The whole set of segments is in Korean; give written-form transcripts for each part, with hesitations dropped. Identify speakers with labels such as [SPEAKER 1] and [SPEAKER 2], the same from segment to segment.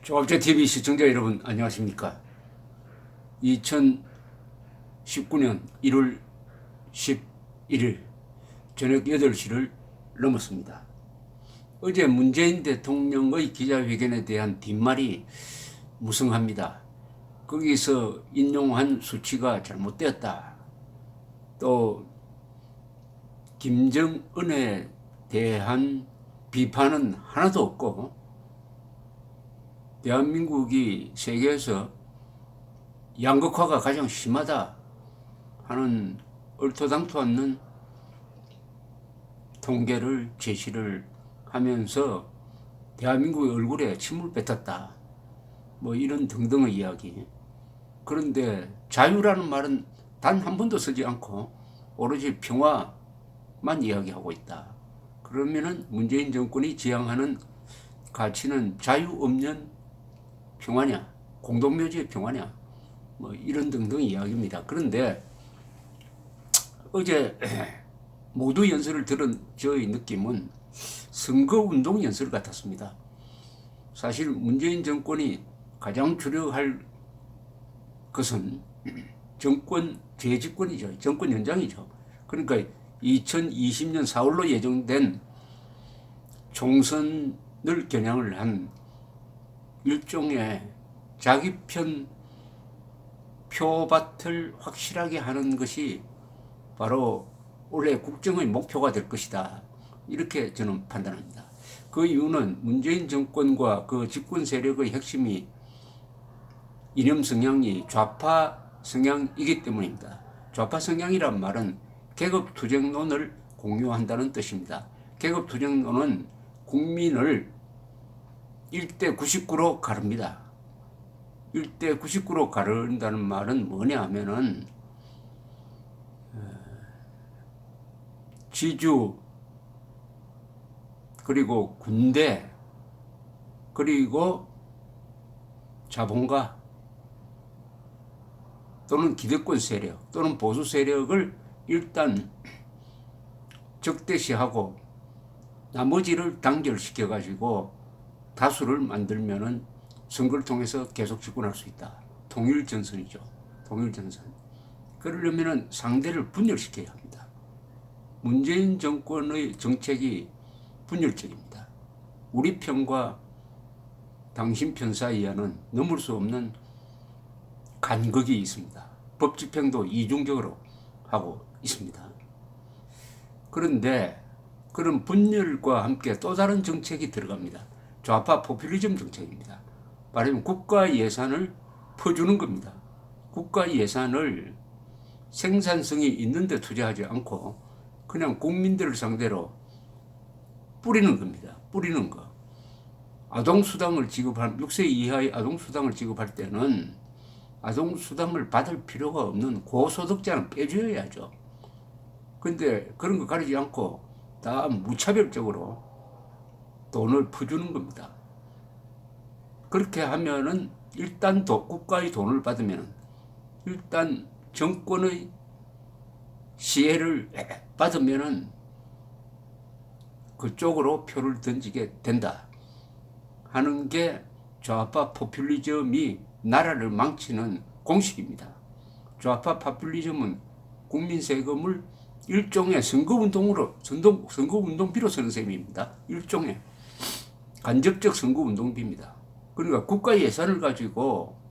[SPEAKER 1] 조합제TV 시청자 여러분 안녕하십니까. 2019년 1월 11일 저녁 8시를 넘었습니다. 어제 문재인 대통령의 기자회견에 대한 뒷말이 무성합니다. 거기서 인용한 수치가 잘못되었다. 또 김정은에 대한 비판은 하나도 없고 대한민국이 세계에서 양극화가 가장 심하다 하는 얼토당토 않는 통계를 제시를 하면서 대한민국의 얼굴에 침을 뱉었다. 뭐 이런 등등의 이야기. 그런데 자유라는 말은 단 한 번도 쓰지 않고 오로지 평화만 이야기하고 있다. 그러면은 문재인 정권이 지향하는 가치는 자유 없는 평화냐, 공동묘지의 평화냐, 뭐 이런 등등 이야기입니다. 그런데 어제 모두 연설을 들은 저의 느낌은 선거운동 연설 같았습니다. 사실 문재인 정권이 가장 주력할 것은 정권 재집권이죠. 정권 연장이죠. 그러니까 2020년 4월로 예정된 총선을 겨냥을 한 일종의 자기 편 표밭을 확실하게 하는 것이 바로 올해 국정의 목표가 될 것이다. 이렇게 저는 판단합니다. 그 이유는 문재인 정권과 그 집권 세력의 핵심이 이념 성향이 좌파 성향이기 때문입니다. 좌파 성향이란 말은 계급투쟁론을 공유한다는 뜻입니다. 계급투쟁론은 국민을 1대 99로 가릅니다. 1대 99로 가른다는 말은 뭐냐 하면은 지주 그리고 군대 그리고 자본가 또는 기득권 세력 또는 보수 세력을 일단 적대시하고 나머지를 단결시켜 가지고 다수를 만들면은 선거를 통해서 계속 집권할 수 있다. 통일전선이죠. 통일전선. 그러려면은 상대를 분열시켜야 합니다. 문재인 정권의 정책이 분열적입니다. 우리 편과 당신 편 사이에는 넘을 수 없는 간극이 있습니다. 법 집행도 이중적으로 하고 있습니다. 그런데 그런 분열과 함께 또 다른 정책이 들어갑니다. 좌파 포퓰리즘 정책입니다. 말하자면 국가 예산을 퍼주는 겁니다. 국가 예산을 생산성이 있는데 투자하지 않고 그냥 국민들을 상대로 뿌리는 겁니다. 뿌리는 거. 아동수당을 지급한 6세 이하의 아동수당을 지급할 때는 아동수당을 받을 필요가 없는 고소득자는 빼줘야죠. 근데 그런 거 가리지 않고 다 무차별적으로 돈을 퍼주는 겁니다. 그렇게 하면은 일단 국가의 돈을 받으면 일단 정권의 시혜를 받으면은 그쪽으로 표를 던지게 된다 하는 게 좌파 포퓰리즘이 나라를 망치는 공식입니다. 좌파 포퓰리즘은 국민 세금을 일종의 선거운동비로 쓰는 셈입니다. 일종의 간접적 선거운동비입니다. 그러니까 국가 예산을 가지고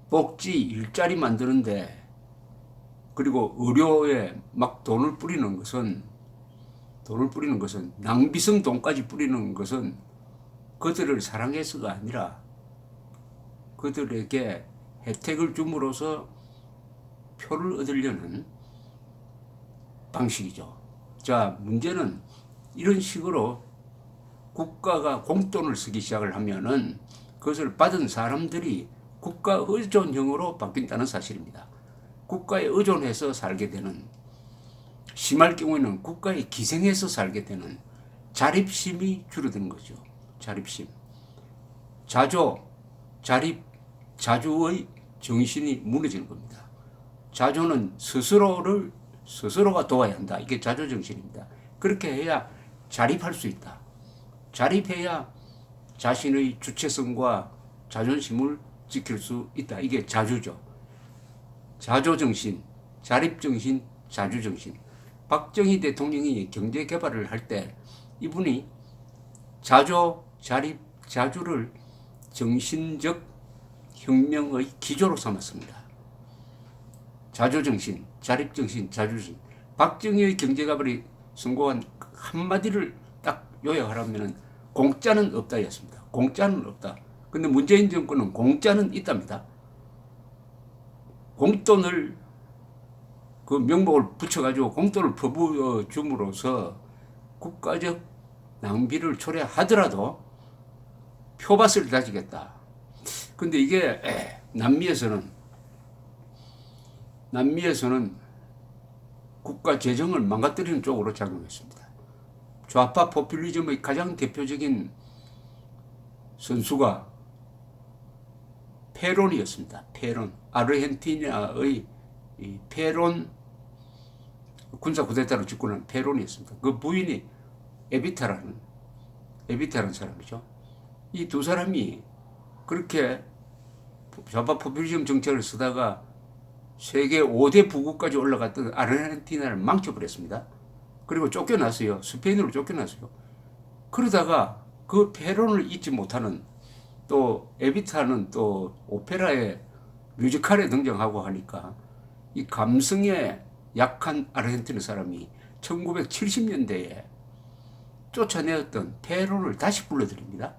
[SPEAKER 1] 복지, 일자리 만드는데 그리고 의료에 막 돈을 뿌리는 것은 낭비성 돈까지 뿌리는 것은 그들을 사랑해서가 아니라 그들에게 혜택을 줌으로써 표를 얻으려는 방식이죠. 자, 문제는 이런 식으로 국가가 공돈을 쓰기 시작을 하면은 그것을 받은 사람들이 국가 의존형으로 바뀐다는 사실입니다. 국가에 의존해서 살게 되는, 심할 경우에는 국가에 기생해서 살게 되는 자립심이 줄어든 거죠. 자립심. 자주의 정신이 무너지는 겁니다. 자조는 스스로가 도와야 한다. 이게 자조 정신입니다. 그렇게 해야 자립할 수 있다. 자립해야 자신의 주체성과 자존심을 지킬 수 있다. 이게 자주죠. 자조정신, 자립정신, 자주정신. 박정희 대통령이 경제 개발을 할 때 이분이 자조, 자립, 자주를 정신적 혁명의 기조로 삼았습니다. 자조정신, 자립정신, 자주정신. 박정희의 경제 개발이 성공한 한마디를 딱 요약하라면 공짜는 없다였습니다. 공짜는 없다. 근데 문재인 정권은 공짜는 있답니다. 공돈을 그 명목을 붙여가지고 공돈을 퍼부어 줌으로써 국가적 낭비를 초래하더라도 표밭을 다지겠다. 근데 이게 남미에서는 국가 재정을 망가뜨리는 쪽으로 작용했습니다. 좌파 포퓰리즘의 가장 대표적인 선수가 페론이었습니다. 페론. 아르헨티나의 페론 군사 쿠데타를 집권한 페론이었습니다. 그 부인이 에비타라는 사람이죠. 이 두 사람이 그렇게 좌파 포퓰리즘 정책을 쓰다가 세계 5대 부국까지 올라갔던 아르헨티나를 망쳐버렸습니다. 그리고 쫓겨났어요. 스페인으로 쫓겨났어요. 그러다가 그 페론을 잊지 못하는 또 에비타는 또 오페라에 뮤지컬에 등장하고 하니까 이 감성에 약한 아르헨티나 사람이 1970년대에 쫓아내었던 페론을 다시 불러들입니다.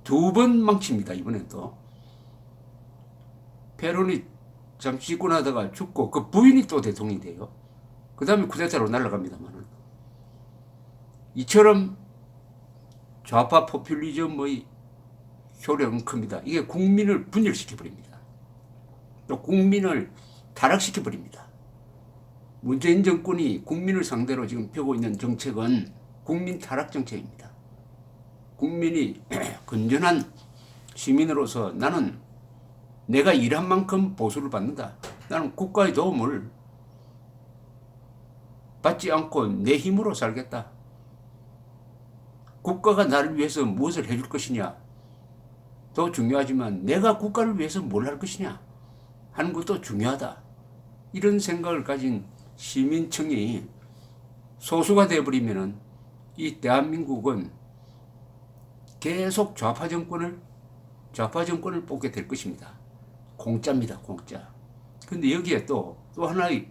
[SPEAKER 1] 두 번 망칩니다. 이번엔 또. 페론이 잠시 집권하다가 죽고 그 부인이 또 대통령이 돼요. 그 다음에 쿠데타로 날아갑니다만 이처럼 좌파 포퓰리즘의 효력은 큽니다. 이게 국민을 분열시켜버립니다. 또 국민을 타락시켜버립니다. 문재인 정권이 국민을 상대로 지금 펴고 있는 정책은 국민 타락 정책입니다. 국민이 건전한 시민으로서 나는 내가 일한 만큼 보수를 받는다. 나는 국가의 도움을 받지 않고 내 힘으로 살겠다. 국가가 나를 위해서 무엇을 해줄 것이냐 도 중요하지만 내가 국가를 위해서 뭘 할 것이냐 하는 것도 중요하다. 이런 생각을 가진 시민층이 소수가 되어버리면 이 대한민국은 계속 좌파 정권을 뽑게 될 것입니다. 공짜입니다. 공짜. 근데 여기에 또 하나의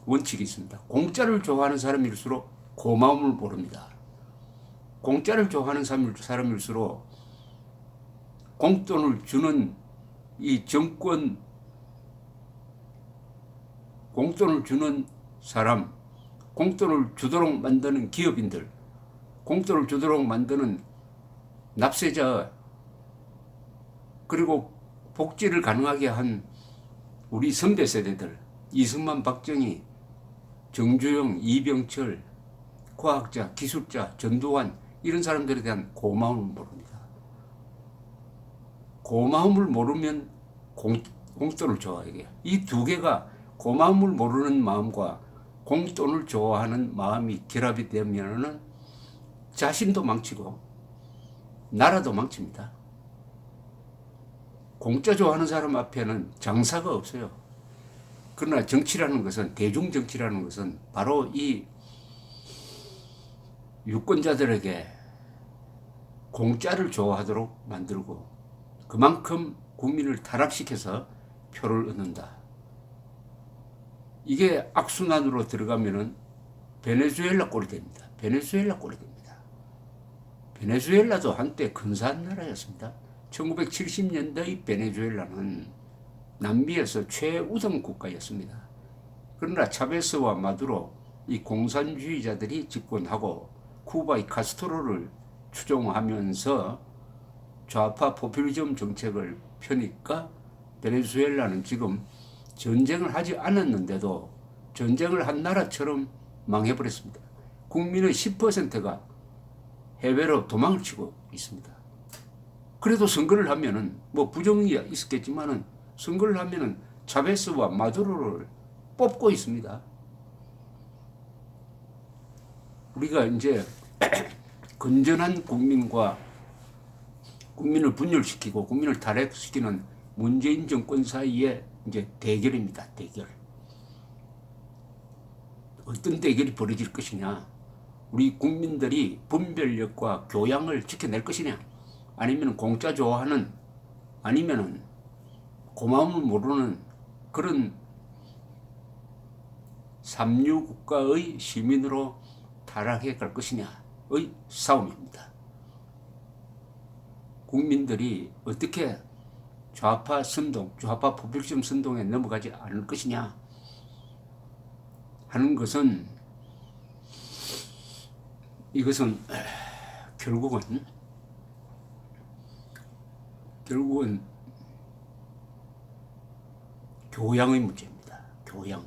[SPEAKER 1] 원칙이 있습니다. 공짜를 좋아하는 사람일수록 고마움을 모릅니다. 공짜를 좋아하는 사람일수록 공돈을 주는 이 정권, 공돈을 주는 사람, 공돈을 주도록 만드는 기업인들, 공돈을 주도록 만드는 납세자, 그리고 복지를 가능하게 한 우리 선배 세대들, 이승만, 박정희, 정주영, 이병철, 과학자, 기술자, 전두환 이런 사람들에 대한 고마움을 모릅니다. 고마움을 모르면 공돈을 좋아하게. 이 두 개가 고마움을 모르는 마음과 공돈을 좋아하는 마음이 결합이 되면은 자신도 망치고 나라도 망칩니다. 공짜 좋아하는 사람 앞에는 장사가 없어요. 그러나 정치라는 것은, 대중정치라는 것은 바로 이 유권자들에게 공짜를 좋아하도록 만들고 그만큼 국민을 타락시켜서 표를 얻는다. 이게 악순환으로 들어가면은 베네수엘라 꼴이 됩니다. 베네수엘라 꼴이 됩니다. 베네수엘라도 한때 근사한 나라였습니다. 1970년대의 베네수엘라는 남미에서 최우등 국가였습니다. 그러나 차베스와 마두로 이 공산주의자들이 집권하고 쿠바의 카스트로를 추종하면서 좌파 포퓰리즘 정책을 펴니까 베네수엘라는 지금 전쟁을 하지 않았는데도 전쟁을 한 나라처럼 망해버렸습니다. 국민의 10%가 해외로 도망을 치고 있습니다. 그래도 선거를 하면은 뭐 부정이 있었겠지만은 선거를 하면은 차베스와 마두로를 뽑고 있습니다. 우리가 이제 건전한 국민과 국민을 분열시키고 국민을 타락시키는 문재인 정권 사이의 이제 대결입니다. 대결. 어떤 대결이 벌어질 것이냐? 우리 국민들이 분별력과 교양을 지켜낼 것이냐? 아니면 공짜 좋아하는, 아니면은 고마움을 모르는 그런 삼류 국가의 시민으로 타락해 갈 것이냐의 싸움입니다. 국민들이 어떻게 좌파 선동, 좌파 포퓰리즘 선동에 넘어가지 않을 것이냐 하는 것은, 이것은 결국은 교양의 문제입니다. 교양.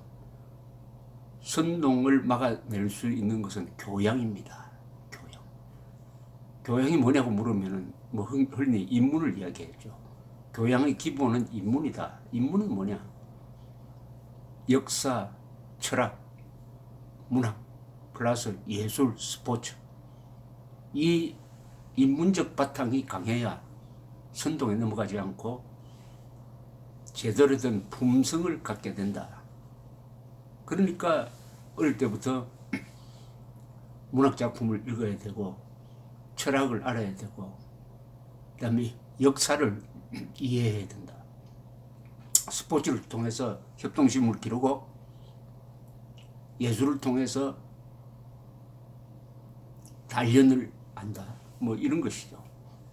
[SPEAKER 1] 선동을 막아낼 수 있는 것은 교양입니다. 교양. 교양이 뭐냐고 물으면은 뭐 흔히 인문을 이야기했죠. 교양의 기본은 인문이다. 인문은 뭐냐? 역사, 철학, 문학, 플러스 예술, 스포츠. 이 인문적 바탕이 강해야 선동에 넘어가지 않고 제대로 된 품성을 갖게 된다. 그러니까 어릴 때부터 문학작품을 읽어야 되고 철학을 알아야 되고 그다음에 역사를 이해해야 된다. 스포츠를 통해서 협동심을 기르고 예술을 통해서 단련을 한다. 뭐 이런 것이죠.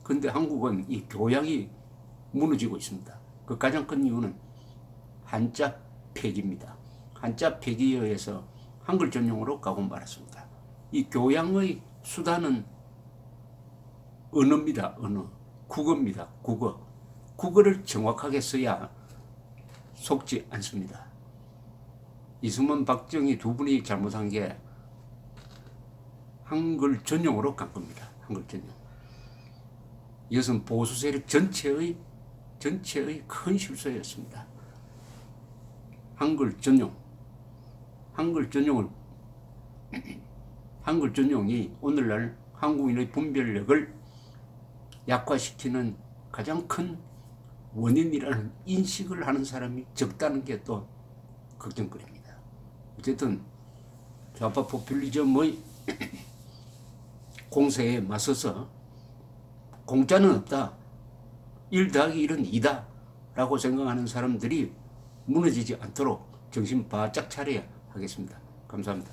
[SPEAKER 1] 그런데 한국은 이 교양이 무너지고 있습니다. 그 가장 큰 이유는 한자 폐기입니다. 한자 폐기에 의해서 한글 전용으로 가고 말았습니다. 이 교양의 수단은 언어입니다. 언어. 국어입니다. 국어. 국어를 정확하게 써야 속지 않습니다. 이승만, 박정희 두 분이 잘못한 게 한글 전용으로 간 겁니다. 한글 전용. 이것은 보수 세력 전체의 큰 실수였습니다. 한글 전용이 오늘날 한국인의 분별력을 약화시키는 가장 큰 원인이라는 인식을 하는 사람이 적다는 게 또 걱정거리입니다. 어쨌든 좌파 포퓰리즘의 공세에 맞서서 공짜는 없다. 1 더하기 1은 2다. 라고 생각하는 사람들이 무너지지 않도록 정신 바짝 차려야 하겠습니다. 감사합니다.